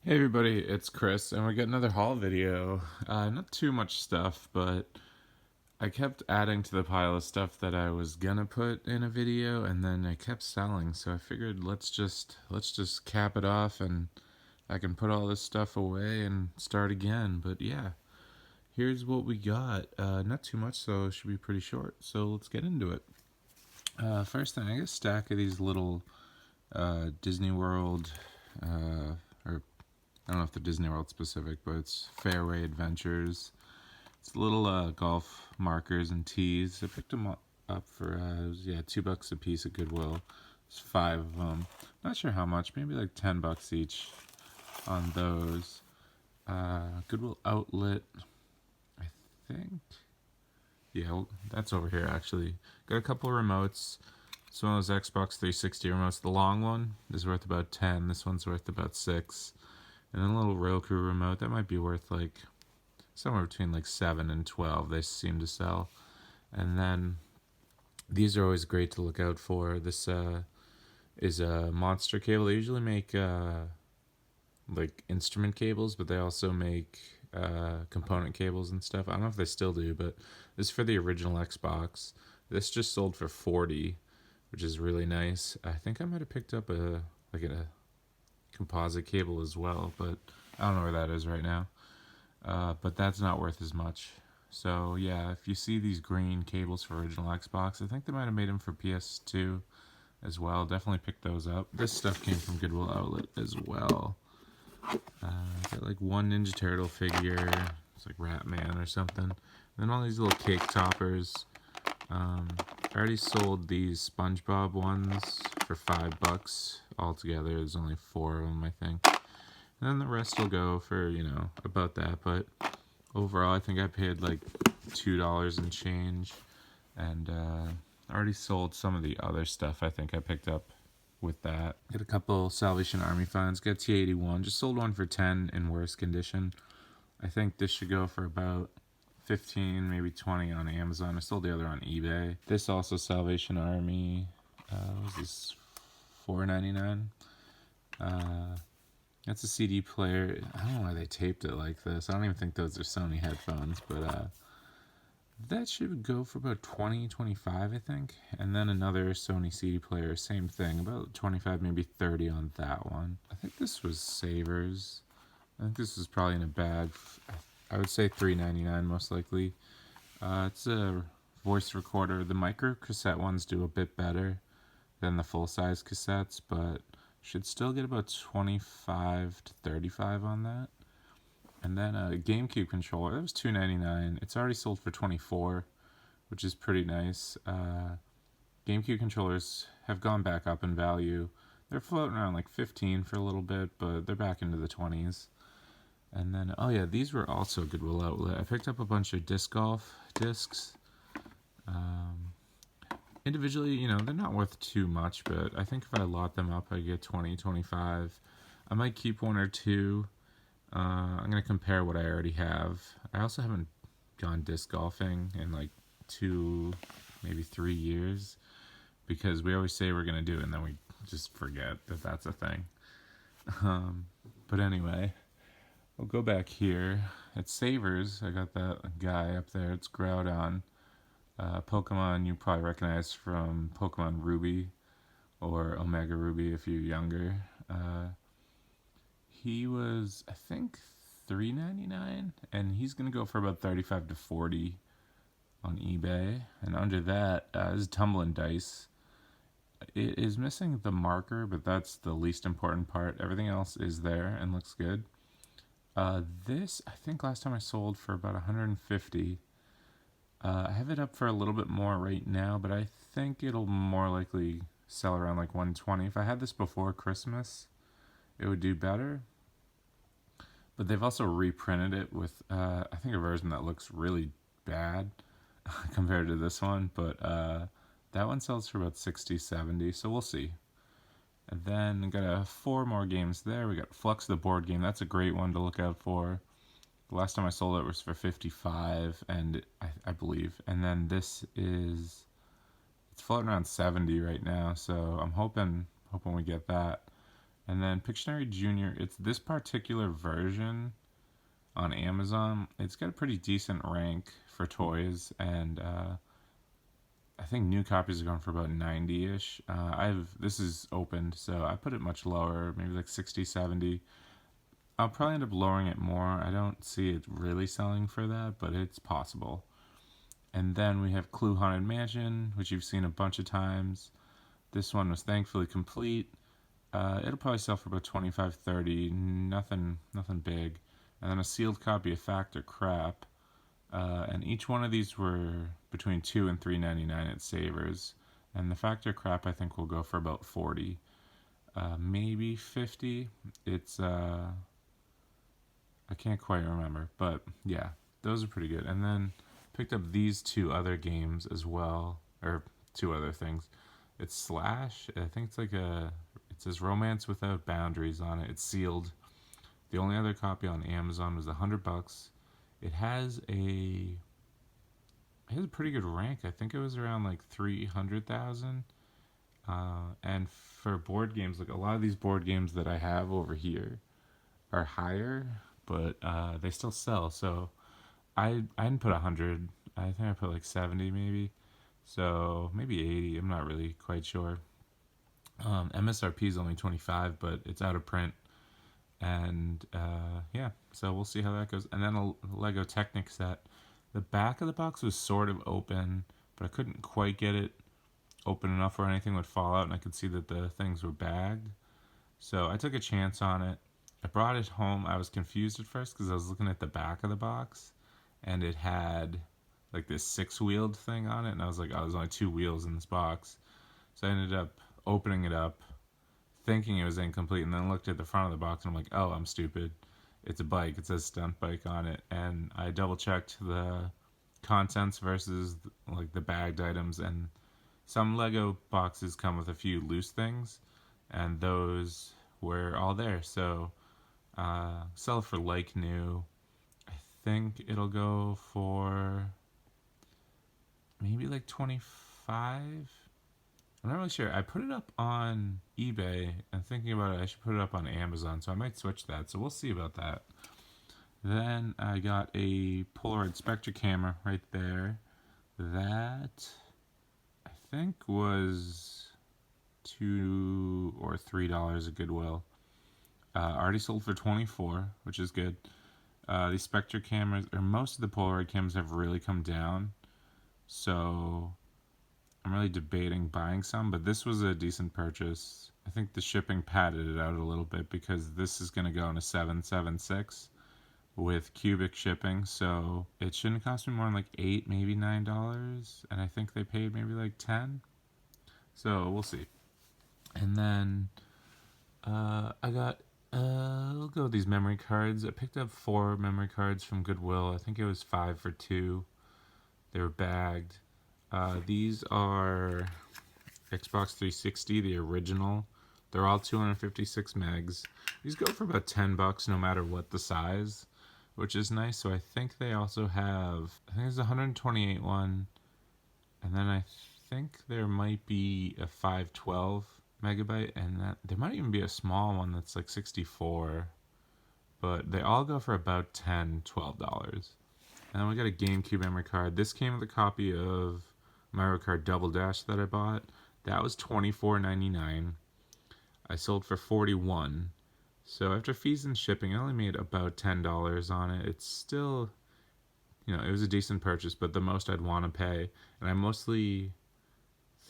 Hey everybody, it's Chris, and we got another haul video. Not too much stuff, but I kept adding to the pile of stuff that I was gonna put in a video, and then I kept selling. So I figured let's just cap it off, and I can put all this stuff away and start again. But yeah, here's what we got. Not too much, so it should be pretty short. So let's get into it. First thing, I got a stack of these little Disney World, or I don't know if they're Disney World specific, but it's Fairway Adventures. It's little golf markers and tees. I picked them up for $2 a piece at Goodwill. There's 5 of them. Not sure how much, maybe like $10 each on those. Goodwill Outlet, I think. Yeah, well, that's over here actually. Got a couple of remotes. It's one of those Xbox 360 remotes. The long one is worth about 10. This one's worth about 6. And then a little Roku remote that might be worth like somewhere between like 7 and 12. They seem to sell. And then these are always great to look out for. This is a monster cable. They usually make like instrument cables, but they also make component cables and stuff. I don't know if they still do, but this is for the original Xbox. This just sold for 40, which is really nice. I think I might have picked up a composite cable as well, but I don't know where that is right now. But that's not worth as much. So yeah, if you see these green cables for original Xbox, I think they might have made them for PS2 as well. Definitely pick those up. This stuff came from Goodwill Outlet as well. Got like one Ninja Turtle figure. It's like Ratman or something. And then all these little cake toppers. I already sold these SpongeBob ones for $5 altogether. There's only 4 of them, I think. And then the rest will go for, about that. But overall, I think I paid like $2 and change. And I already sold some of the other stuff I think I picked up with that. Got a couple Salvation Army finds. Got T81. Just sold one for 10 in worse condition. I think this should go for about 15, maybe 20 on Amazon. I sold the other on eBay. This also Salvation Army. What was this? $4.99. That's a CD player. I don't know why they taped it like this. I don't even think those are Sony headphones, but that should go for about 20, 25, I think. And then another Sony CD player, same thing, about 25, maybe 30 on that one. I think this was Savers. I think this was probably in a bag. I would say $3.99 most likely. It's a voice recorder. The micro cassette ones do a bit better than the full size cassettes, but should still get about 25 to 35 on that. And then a Gamecube controller. That was $2.99. It's already sold for 24, which is pretty nice. Gamecube controllers have gone back up in value. They're floating around like 15 for a little bit, but they're back into the 20s. And then, oh yeah, these were also Goodwill Outlet. I picked up a bunch of disc golf discs. Individually, they're not worth too much, but I think if I lot them up, I get 20, 25. I might keep one or two. I'm going to compare what I already have. I also haven't gone disc golfing in like 2, maybe 3 years, because we always say we're going to do it, and then we just forget that that's a thing. But anyway, we'll go back here. At Savers, I got that guy up there. It's Groudon. Pokemon you probably recognize from Pokemon Ruby or Omega Ruby if you're younger. He was, I think, $3.99, and he's gonna go for about 35 to 40 on eBay. And under that is Tumbling Dice. It is missing the marker, but that's the least important part. Everything else is there and looks good. This, I think last time I sold for about 150. I have it up for a little bit more right now, but I think it'll more likely sell around like 120. If I had this before Christmas, it would do better. But they've also reprinted it with, I think, a version that looks really bad compared to this one. But that one sells for about 60, 70, so we'll see. And then we got 4 more games there. We got Flux, the board game. That's a great one to look out for. The last time I sold it was for 55, and I believe. And then this is, it's floating around 70 right now, so I'm hoping we get that. And then Pictionary Junior, it's this particular version on Amazon. It's got a pretty decent rank for toys, and I think new copies are going for about 90-ish. This is opened, so I put it much lower, maybe like 60, 70. I'll probably end up lowering it more. I don't see it really selling for that, but it's possible. And then we have Clue Haunted Mansion, which you've seen a bunch of times. This one was thankfully complete. It'll probably sell for about 25, 30. Nothing big. And then a sealed copy of Fact or Crap. And each one of these were between $2 and $3.99 at Savers. And the Fact or Crap, I think, will go for about 40, maybe 50. It's I can't quite remember, but yeah, those are pretty good. And then picked up these two other games as well, or two other things. It's Slash. I think it's like it says Romance Without Boundaries on it. It's sealed. The only other copy on Amazon was $100. It has a pretty good rank. I think it was around like 300,000. And for board games, like a lot of these board games that I have over here are higher, but they still sell. So I didn't put 100. I think I put like 70 maybe. So maybe 80. I'm not really quite sure. MSRP is only 25, but it's out of print. And yeah, so we'll see how that goes. And then a Lego Technic set. The back of the box was sort of open, but I couldn't quite get it open enough where anything would fall out, and I could see that the things were bagged. So I took a chance on it. I brought it home. I was confused at first because I was looking at the back of the box, and it had like this 6-wheeled thing on it, and I was like, oh, there's only 2 wheels in this box. So I ended up opening it up, thinking it was incomplete, and then looked at the front of the box, and I'm like, oh, I'm stupid. It's a bike. It says stunt bike on it, and I double checked the contents versus like the bagged items, and some Lego boxes come with a few loose things, and those were all there. So sell it for like new. I think it'll go for maybe like 25. I'm not really sure. I put it up on eBay and thinking about it, I should put it up on Amazon, so I might switch that. So we'll see about that. Then I got a Polaroid Spectra camera right there. That I think was $2 or $3 at Goodwill. Already sold for 24, which is good. These Spectra cameras, or most of the Polaroid cameras, have really come down. So I'm really debating buying some, but this was a decent purchase. I think the shipping padded it out a little bit because this is going to go in a 776 with cubic shipping, so it shouldn't cost me more than like $8, maybe $9, and I think they paid maybe like 10. So we'll see. And then I got I'll go with these memory cards. I picked up 4 memory cards from Goodwill. I think it was 5 for 2. They were bagged. These are Xbox 360, the original. They're all 256 megs. These go for about $10 no matter what the size, which is nice. So I think they also have, I think there's a 128 one, and then I think there might be a 512 megabyte, and that there might even be a small one that's like 64, but they all go for about $10-12. And then we got a GameCube memory card. This came with a copy of Mario Kart Double Dash that I bought. That was $24.99. I sold for $41. So after fees and shipping, I only made about $10 on it. It's still, it was a decent purchase, but the most I'd want to pay. And I mostly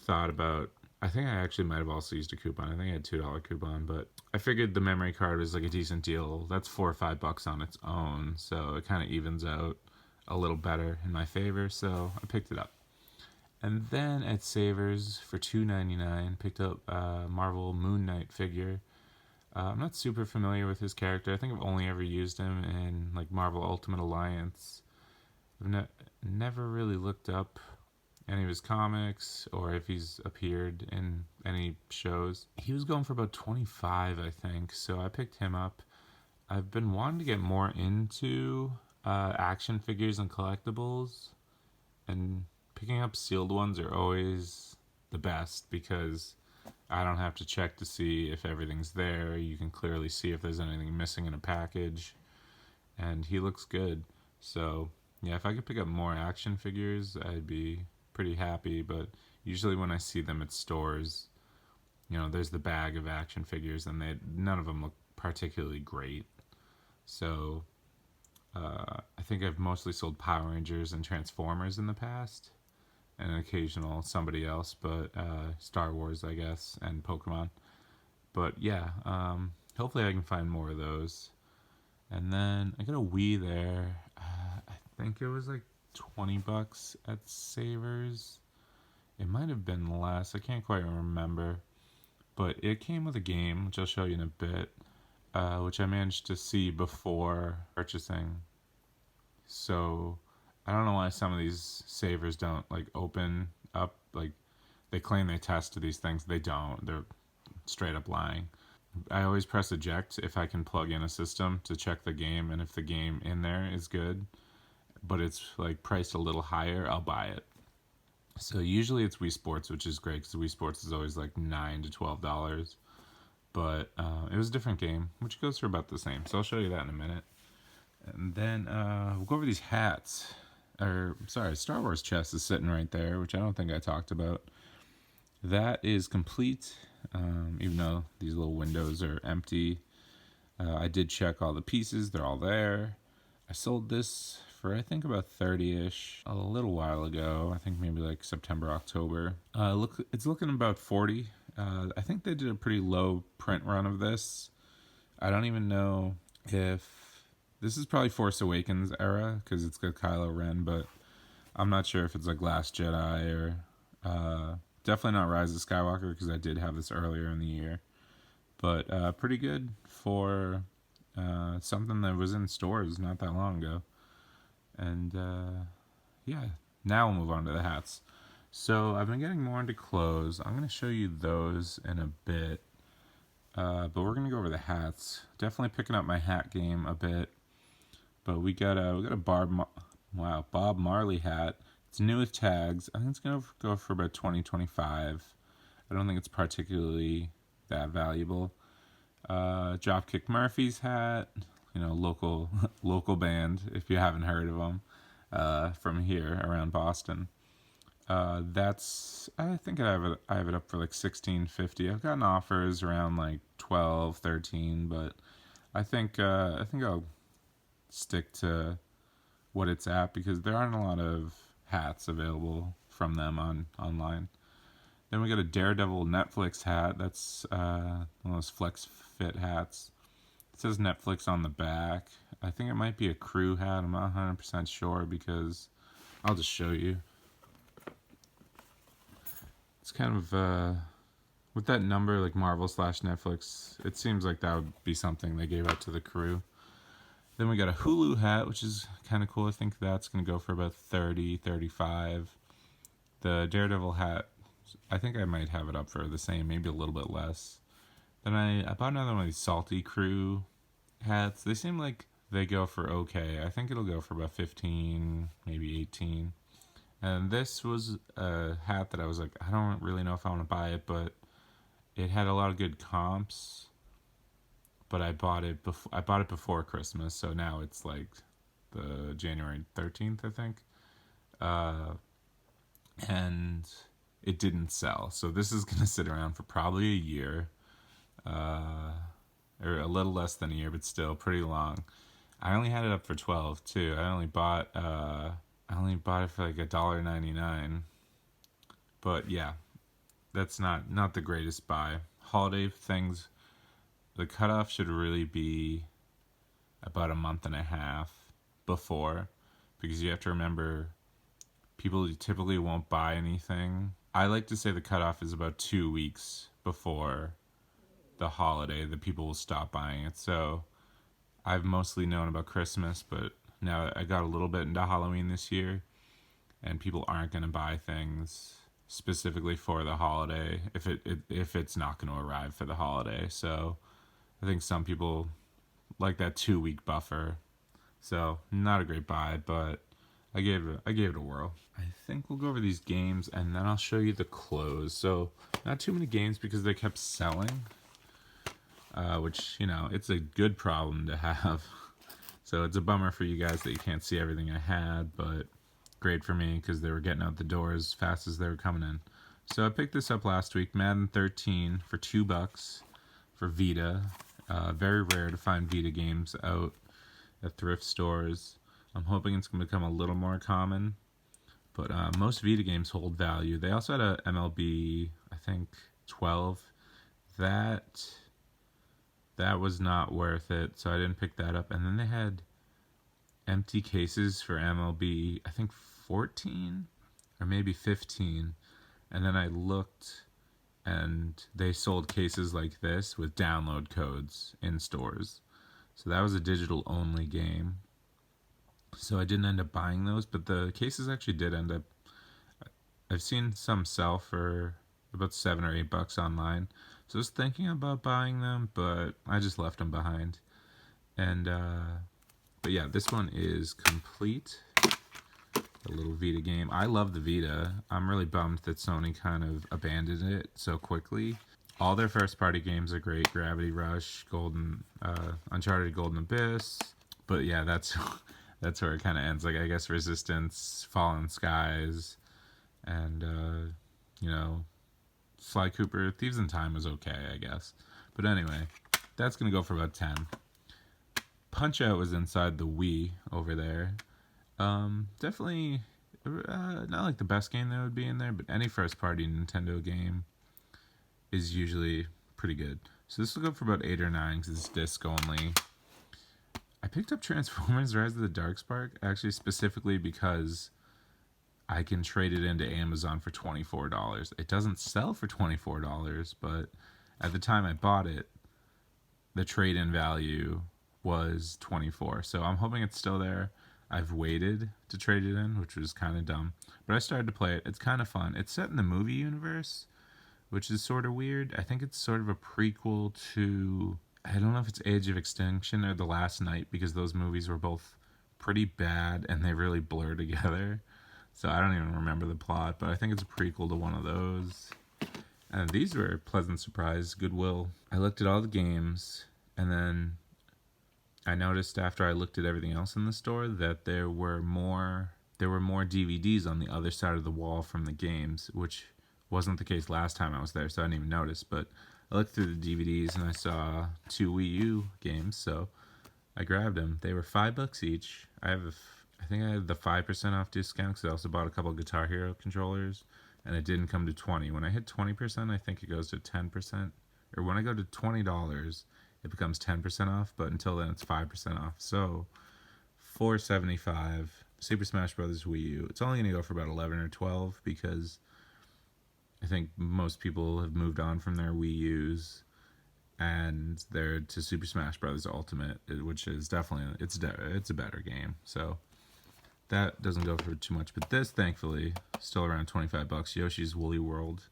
thought about, I think I actually might have also used a coupon. I think I had a $2 coupon, but I figured the memory card was like a decent deal. That's $4 or $5 on its own, so it kind of evens out a little better in my favor, so I picked it up. And then at Savers for $2.99, picked up Marvel Moon Knight figure. I'm not super familiar with his character. I think I've only ever used him in like Marvel Ultimate Alliance. I've never really looked up any of his comics or if he's appeared in any shows. He was going for about 25, I think, so I picked him up. I've been wanting to get more into action figures and collectibles, and picking up sealed ones are always the best because I don't have to check to see if everything's there. You can clearly see if there's anything missing in a package, and he looks good. So yeah, if I could pick up more action figures, I'd be pretty happy. But usually when I see them at stores, there's the bag of action figures, and none of them look particularly great. So I think I've mostly sold Power Rangers and Transformers in the past, and an occasional somebody else, but Star Wars, I guess, and Pokemon. But yeah, hopefully I can find more of those. And then I got a Wii there. I think it was like $20 at Savers. It might have been less. I can't quite remember. But it came with a game, which I'll show you in a bit, which I managed to see before purchasing. So I don't know why some of these savers don't like open up. Like they claim they test these things, they don't. They're straight up lying. I always press eject if I can plug in a system to check the game, and if the game in there is good, but it's like priced a little higher, I'll buy it. So usually it's Wii Sports, which is great because Wii Sports is always like $9 to $12. But it was a different game, which goes for about the same. So I'll show you that in a minute. And then we'll go over these hats. Star Wars chest is sitting right there, which I don't think I talked about. That is complete, even though these little windows are empty. I did check all the pieces, they're all there. I sold this for I think about 30-ish a little while ago. I think maybe like September, October. It's looking about 40. I think they did a pretty low print run of this. I don't even know if this is probably Force Awakens era because it's got Kylo Ren, but I'm not sure if it's like Last Jedi or definitely not Rise of Skywalker because I did have this earlier in the year. But pretty good for something that was in stores not that long ago. And yeah, now we'll move on to the hats. So I've been getting more into clothes. I'm going to show you those in a bit. But we're going to go over the hats. Definitely picking up my hat game a bit. But we got a Bob Marley hat. It's new with tags. I think it's going to go for about $20-25. I don't think it's particularly that valuable. Dropkick Murphys hat. Local band, if you haven't heard of them, from here around Boston. I think I have it up for like $16.50. I've gotten offers around like $12, $13, but I think I'll stick to what it's at because there aren't a lot of hats available from them online. Then we got a Daredevil Netflix hat. That's one of those flex fit hats. It says Netflix on the back. I think it might be a crew hat. I'm not 100% sure because I'll just show you. It's kind of, with that number, like Marvel/Netflix, it seems like that would be something they gave out to the crew. Then we got a Hulu hat, which is kind of cool. I think that's going to go for about $30-35. The Daredevil hat, I think I might have it up for the same, maybe a little bit less. Then I bought another one of these Salty Crew hats. They seem like they go for okay. I think it'll go for about 15, maybe 18. And this was a hat that I was like, I don't really know if I want to buy it, but it had a lot of good comps. But I bought it before Christmas, so now it's like the January 13th, I think. And it didn't sell. So this is going to sit around for probably a year. Or a little less than a year, but still pretty long. I only had it up for 12 too. I only bought it for like $1.99. But yeah, that's not the greatest buy. Holiday things, the cutoff should really be about a month and a half before, because you have to remember people typically won't buy anything. I like to say the cutoff is about 2 weeks before the holiday that people will stop buying it. So I've mostly known about Christmas, but now I got a little bit into Halloween this year, and people aren't going to buy things specifically for the holiday if it's not going to arrive for the holiday. So I think some people like that 2 week buffer. So not a great buy, but I gave it a whirl. I think we'll go over these games and then I'll show you the clothes. So not too many games because they kept selling, which, you know, it's a good problem to have. So it's a bummer for you guys that you can't see everything I had, but great for me because they were getting out the door as fast as they were coming in. So I picked this up last week, Madden 13 for $2 for Vita. Very rare to find Vita games out at thrift stores. I'm hoping it's going to become a little more common, but most Vita games hold value. They also had a MLB, I think, 12. That was not worth it, so I didn't pick that up. And then they had empty cases for MLB, I think 14 or maybe 15. And then I looked and they sold cases like this with download codes in stores. So that was a digital only game. So I didn't end up buying those, but the cases actually did end up. I've seen some sell for about $7 or $8 online. So I was thinking about buying them, but I just left them behind. And but yeah, this one is complete. A little Vita game. I love the Vita. I'm really bummed that Sony kind of abandoned it so quickly. All their first party games are great. Gravity Rush, Uncharted Golden Abyss. But yeah, that's where it kind of ends. Like, I guess Resistance, Fallen Skies, and you know, Sly Cooper, Thieves in Time was okay, I guess. But anyway, that's gonna go for about 10. Punch Out was inside the Wii over there. Definitely not like the best game that would be in there, but any first party Nintendo game is usually pretty good. So this will go for about 8 or 9 because it's disc only. I picked up Transformers Rise of the Darkspark actually specifically because I can trade it into Amazon for $24. It doesn't sell for $24, but at the time I bought it, the trade-in value was $24. So I'm hoping it's still there. I've waited to trade it in, which was kind of dumb. But I started to play it. It's kind of fun. It's set in the movie universe, which is sort of weird. I think it's sort of a prequel to, I don't know if it's Age of Extinction or The Last Night, because those movies were both pretty bad and they really blur together. So I don't even remember the plot, but I think it's a prequel to one of those. And these were a pleasant surprise. Goodwill. I looked at all the games, and then I noticed after I looked at everything else in the store that there were more DVDs on the other side of the wall from the games, which wasn't the case last time I was there, so I didn't even notice. But I looked through the DVDs and I saw 2 Wii U games, so I grabbed them. They were $5 each. I think I had the 5% off discount because I also bought a couple of Guitar Hero controllers, and it didn't come to 20. When I hit 20%, I think it goes to 10%. Or when I go to $20, it becomes 10% off, but until then it's 5% off. So $4.75, Super Smash Bros. Wii U. It's only going to go for about 11 or 12 because I think most people have moved on from their Wii U's and they're to Super Smash Bros. Ultimate, which is definitely, it's a better game. So that doesn't go for too much, but this, thankfully, still around $25. Yoshi's Woolly World.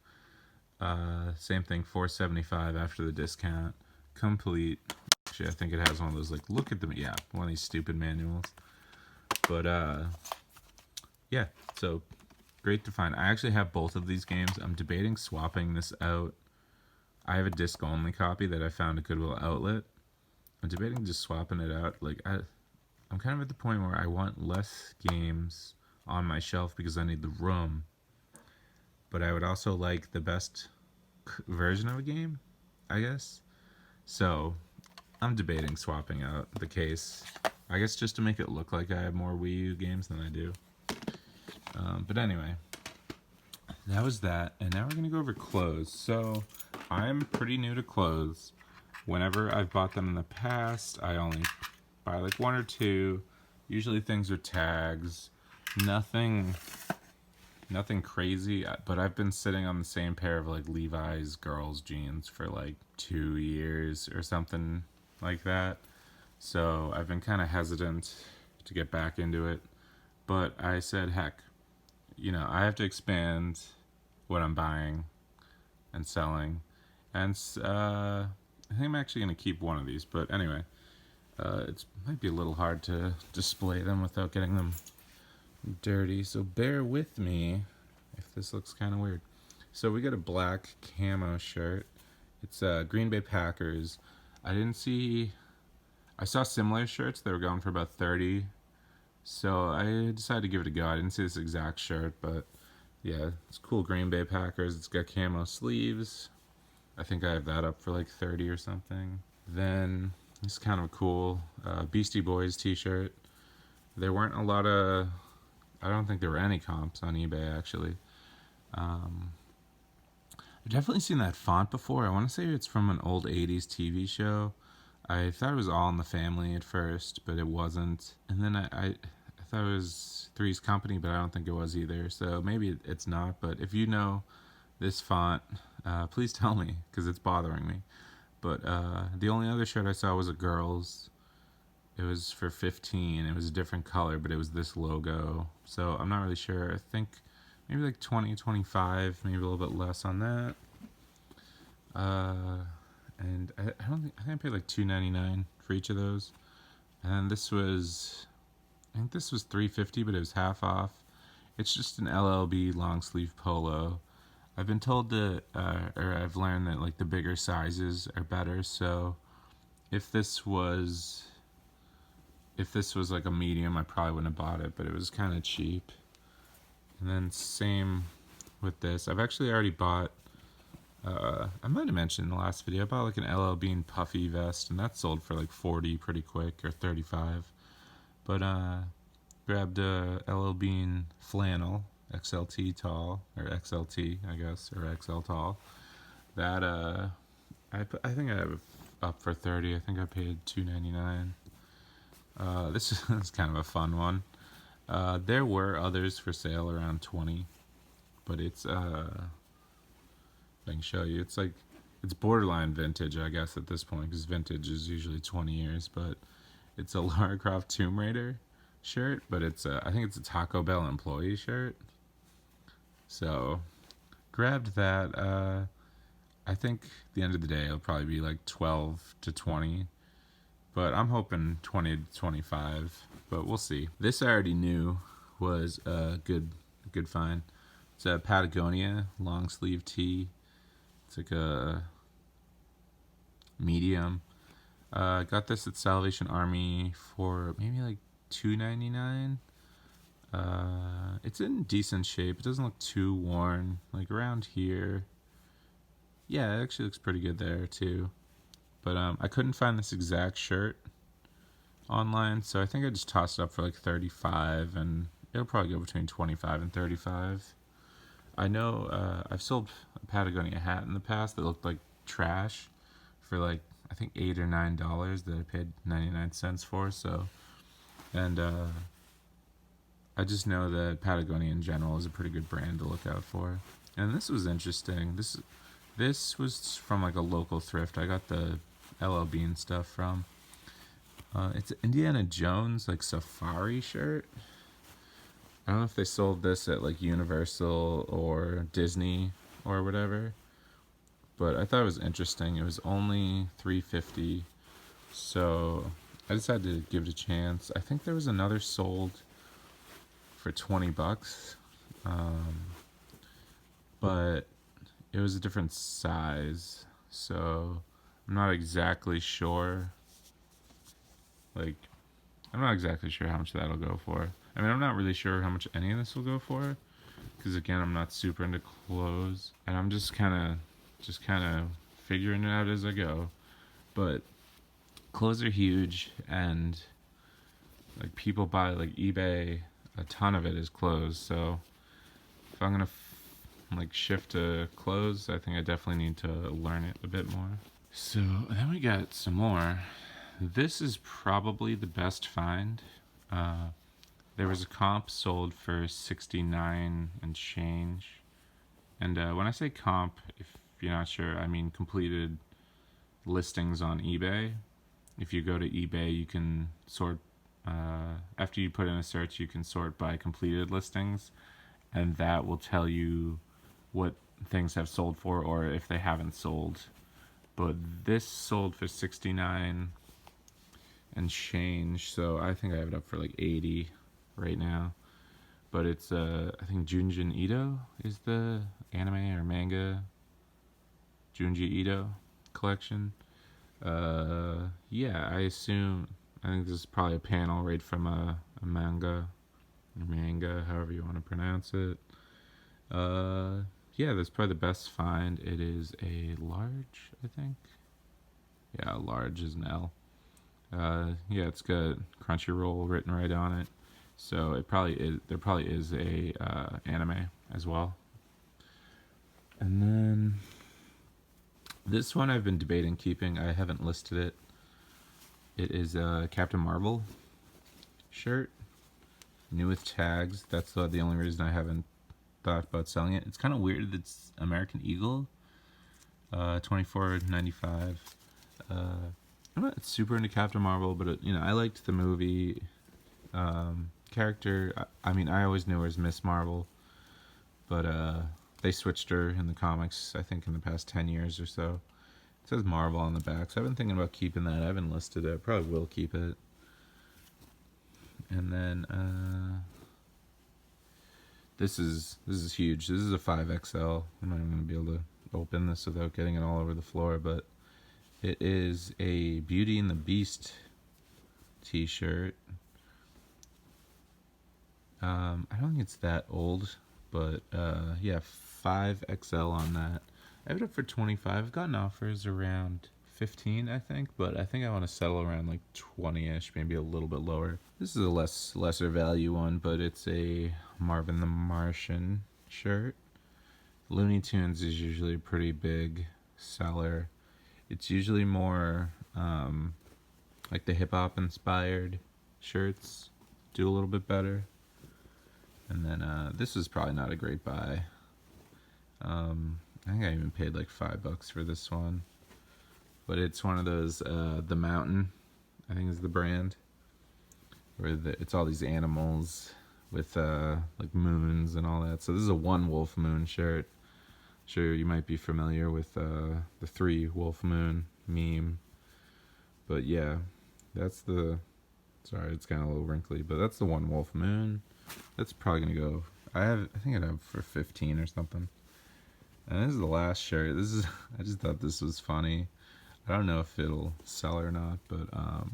Same thing, $4.75 after the discount. Complete. Actually, I think it has one of those, like, look at them. Yeah, one of these stupid manuals. But, yeah, so great to find. I actually have both of these games. I'm debating swapping this out. I have a disc-only copy that I found at Goodwill Outlet. I'm debating just swapping it out. Like, I'm kind of at the point where I want less games on my shelf because I need the room. But I would also like the best version of a game, I guess. So I'm debating swapping out the case. I guess just to make it look like I have more Wii U games than I do. But anyway, that was that. And now we're going to go over clothes. So I'm pretty new to clothes. Whenever I've bought them in the past, I only buy like 1 or 2. Usually things are tags. Nothing crazy, but I've been sitting on the same pair of like Levi's girls jeans for like 2 years or something like that. So I've been kind of hesitant to get back into it. But I said, heck, you know, I have to expand what I'm buying and selling. And I think I'm actually going to keep one of these. But anyway, it might be a little hard to display them without getting them dirty, so bear with me if this looks kind of weird. So we got a black camo shirt. It's Green Bay Packers. I saw similar shirts. They were going for about 30. So I decided to give it a go. I didn't see this exact shirt, but yeah, it's cool. Green Bay Packers. It's got camo sleeves. I think I have that up for like 30 or something. Then it's kind of cool Beastie Boys t-shirt. There weren't a lot of, I don't think there were any comps on eBay actually. I've definitely seen that font before. I want to say it's from an old 80s TV show. I thought it was All in the Family at first, but it wasn't. And then I thought it was Three's Company, but I don't think it was either. So maybe it's not. But if you know this font, please tell me because it's bothering me. But the only other shirt I saw was a girl's. It was for 15. It was a different color, but it was this logo. So I'm not really sure. I think maybe like 20, 25, maybe a little bit less on that. And I don't think I think I paid like $2.99 for each of those. And I think this was $3.50, but it was half off. It's just an LLB long sleeve polo. I've been told that, or I've learned that like the bigger sizes are better. So if this was like a medium, I probably wouldn't have bought it, but it was kind of cheap. And then same with this. I've actually already bought. I might have mentioned in the last video, I bought like an LL Bean puffy vest, and that sold for like 40 pretty quick, or 35. But grabbed a LL Bean flannel, XLT tall, or XLT, I guess, or XL tall. That I think I have it up for 30. I think I paid $2.99. This is kind of a fun one. There were others for sale around 20, but it's I can show you. It's borderline vintage, I guess, at this point, because vintage is usually 20 years. But it's a Lara Croft Tomb Raider shirt, but I think it's a Taco Bell employee shirt. So grabbed that. I think at the end of the day it'll probably be like 12 to 20, but I'm hoping 20 to 25. But we'll see. This I already knew was a good find. It's a Patagonia long sleeve tee. It's like a medium. Got this at Salvation Army for maybe like $2.99. It's in decent shape. It doesn't look too worn. Like around here. Yeah, it actually looks pretty good there too. But I couldn't find this exact shirt online, so I think I just tossed it up for like 35, and it'll probably go between 25 and 35. I know I've sold a Patagonia hat in the past that looked like trash for like I think $8 or $9 that I paid 99 cents for. So, and I just know that Patagonia in general is a pretty good brand to look out for. And this was interesting. This was from like a local thrift. I got the LL Bean stuff from. It's an Indiana Jones like safari shirt. I don't know if they sold this at like Universal or Disney or whatever, but I thought it was interesting. It was only $3.50, so I decided to give it a chance. I think there was another sold for $20, but it was a different size, so I'm not exactly sure. Like, I'm not exactly sure how much that'll go for. I mean, I'm not really sure how much any of this will go for, because again, I'm not super into clothes, and I'm just kind of figuring it out as I go. But clothes are huge, and like people buy like eBay, a ton of it is clothes. So if I'm gonna like shift to clothes, I think I definitely need to learn it a bit more. So then we got some more. This is probably the best find. There was a comp sold for 69 and change. And when I say comp, if you're not sure, I mean completed listings on eBay. If you go to eBay, you can sort, after you put in a search, you can sort by completed listings, and that will tell you what things have sold for or if they haven't sold. But this sold for 69 and change, so I think I have it up for like 80 right now. but it's I think Junjin Ito is the anime or manga. Junji Ito collection. Yeah, I think this is probably a panel right from a manga, however you want to pronounce it. Yeah, that's probably the best find. It is a large, I think. Yeah, large is an L. Yeah, it's got Crunchyroll written right on it, so it probably is. There probably is a anime as well. And then this one I've been debating keeping. I haven't listed it. It is a Captain Marvel shirt, new with tags. That's the only reason I haven't thought about selling it. It's kind of weird that it's American Eagle, $24.95. I'm not super into Captain Marvel, but I liked the movie character. I mean, I always knew her as Miss Marvel, but they switched her in the comics, I think, in the past 10 years or so. It says Marvel on the back, so I've been thinking about keeping that. I haven't listed it. I probably will keep it. And then this is huge. This is a 5XL. I'm not even going to be able to open this without getting it all over the floor, but it is a Beauty and the Beast t-shirt. I don't think it's that old, but yeah, 5XL on that. I have it up for 25. I've gotten offers around 15, I think, but I think I want to settle around like 20-ish, maybe a little bit lower. This is a lesser value one, but it's a Marvin the Martian shirt. Looney Tunes is usually a pretty big seller. It's usually more like the hip-hop inspired shirts do a little bit better. And then this is probably not a great buy. I think I even paid like $5 for this one. But it's one of those, The Mountain, I think is the brand. Where it's all these animals with like moons and all that. So this is a one wolf moon shirt. Sure, you might be familiar with the 3 wolf moon meme. But yeah, that's the... Sorry, it's kind of a little wrinkly, but that's the 1 wolf moon. That's probably gonna go... I think I'd have for 15 or something. And this is the last shirt. I just thought this was funny. I don't know if it'll sell or not, but I'll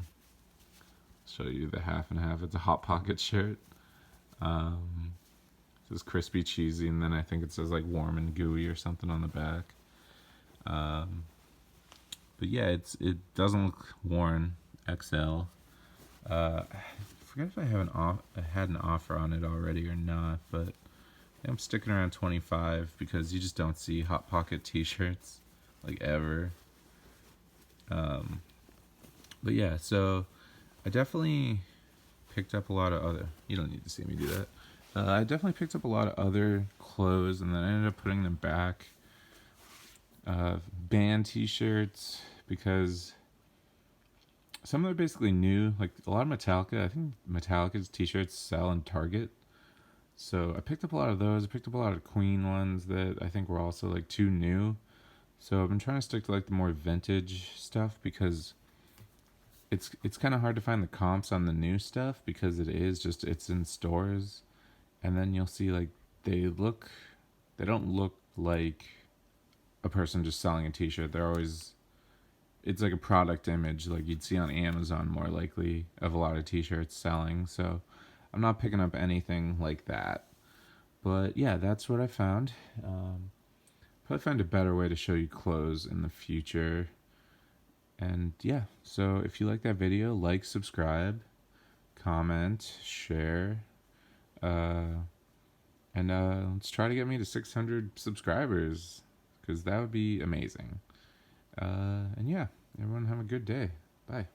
show you the half and half. It's a Hot Pocket shirt. It says crispy cheesy, and then I think it says like warm and gooey or something on the back. But yeah, it doesn't look worn. XL. I forget if I had an offer on it already or not, but I'm sticking around 25 because you just don't see Hot Pocket t-shirts like ever. But yeah, so I definitely picked up a lot of other... You don't need to see me do that. I definitely picked up a lot of other clothes, and then I ended up putting them back. Band t-shirts, because some of them are basically new. Like a lot of Metallica, I think Metallica's t-shirts sell in Target. So I picked up a lot of those. I picked up a lot of Queen ones that I think were also like too new. So I've been trying to stick to like the more vintage stuff, because it's kind of hard to find the comps on the new stuff, because it's in stores, and then you'll see like they don't look like a person just selling a t-shirt. It's like a product image like you'd see on Amazon more likely of a lot of t-shirts selling. So I'm not picking up anything like that. But yeah, that's what I found. Probably find a better way to show you clothes in the future. And yeah, so if you like that video, like, subscribe, comment, share, and let's try to get me to 600 subscribers, because that would be amazing. And yeah, everyone have a good day. Bye.